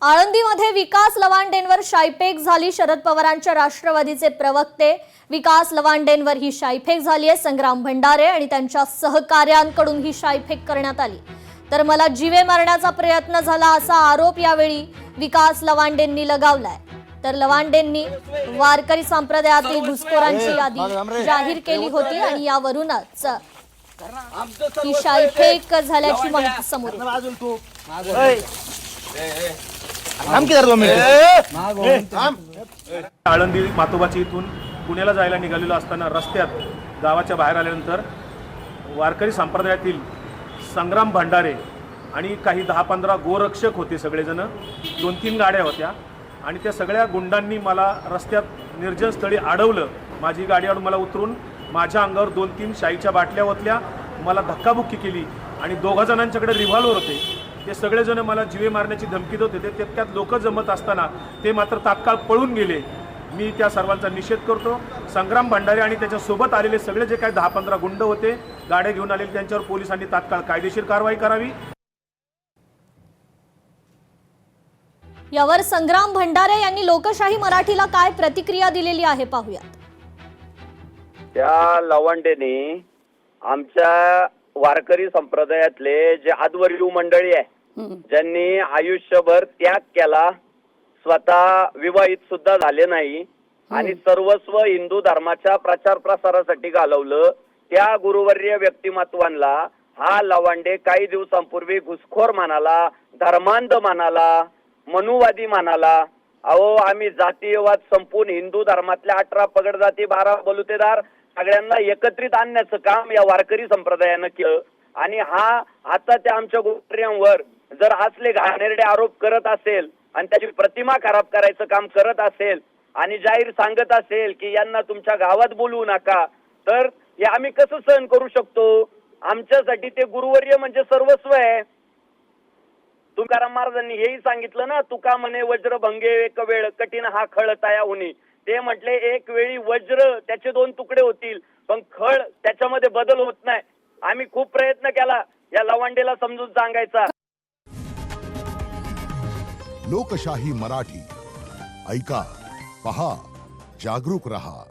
आळंदीमध्ये विकास लवांडेंवर शाईफेक झाली। शरद पवारांच्या राष्ट्रवादीचे प्रवक्ते विकास लवांडेंवर ही शाईफेक झाली आहे। संग्राम भंडारे आणि त्यांच्या सहकार्यांकडून ही शाईफेक करण्यात आली। तर मला जीवे मारण्याचा प्रयत्न झाला असा आरोप यावेळी विकास लवांडेंनी लगावलाय। तर लवांडेंनी वारकरी संप्रदायातील घुसखोरांची यादी जाहीर केली होती आणि यावरूनच ही शाईफेक झाल्याची माहिती समोर आली। आळंदी मातोबाची इथून पुण्याला जायला निघालेलो असताना रस्त्यात गावाच्या बाहेर आल्यानंतर वारकरी संप्रदायातील संग्राम भंडारे आणि काही 10-15 गोरक्षक होते। सगळेजण 2-3 गाड्या होत्या आणि त्या सगळ्या गुंडांनी मला रस्त्यात निर्जन स्थळी अडवलं। माझी गाडीवर मला उतरून माझ्या अंगावर 2-3 शाईच्या बाटल्या ओतल्या, मला धक्काबुक्की केली आणि 2 जणांच्याकडे रिव्हॉल्वर होते। ते सगळेजण मला जीवे मारण्याची धमकी देत होते। त्यात लोक जमत असताना ते मात्र तात्काळ पळून गेले। मी त्या सर्वांचा निषेध करतो। संग्राम भंडारे आणि त्याच्या सोबत आलेले सगळे जे काही 10-15 गुंड होते, गाड्या घेऊन आलेले, त्यांच्यावर पोलिसांनी तात्काळ कायदेशीर कारवाई करावी। यावर संग्राम भंडारे यांनी लोकशाही मराठीला काय प्रतिक्रिया दिलेली आहे पाहूयात। त्या लवांडेने आमच्या वारकरी संप्रदायातले जे आदवर्यू मंडळी आहे, ज्यांनी आयुष्यभर त्याग केला, स्वतः विवाहित सुद्धा झाले नाही आणि सर्वस्व हिंदू धर्माच्या प्रचार प्रसारासाठी घालवलं, त्या गुरुवर्य व्यक्तिमत्वांना हा लवांडे काही दिवसांपूर्वी घुसखोर म्हणाला, धर्मांध म्हणाला, मनुवादी म्हणाला। अहो, आम्ही जातीयवाद संपून हिंदू धर्मातल्या 18 पगड जाती, 12 बलुतेदार सगळ्यांना एकत्रित आणण्याचं काम या वारकरी संप्रदायानं केलं आणि हा आता त्या आमच्या गुरुवर्यांवर जर असले घाणेरडे आरोप करत असेल आणि त्याची प्रतिमा खराब करायचं काम करत असेल आणि जाहीर सांगत असेल की यांना तुमच्या गावात बोलवू नका, तर हे आम्ही कसं सहन करू शकतो? आमच्यासाठी ते गुरुवर्य म्हणजे सर्वस्व आहे। तुकाराम महाराजांनी हेही सांगितलं ना, तुका म्हणे वज्र भंगे एक वेळ, कठीण हा खळ तया होणी। ते म्हटले एक वेळी वज्र त्याचे 2 तुकडे होतील, पण खळ त्याच्यामध्ये बदल होत नाही। आम्ही खूप प्रयत्न केला या लवांडेला समजून सांगायचा। लोकशाही मराठी ऐका, पहा, जागरूक रहा।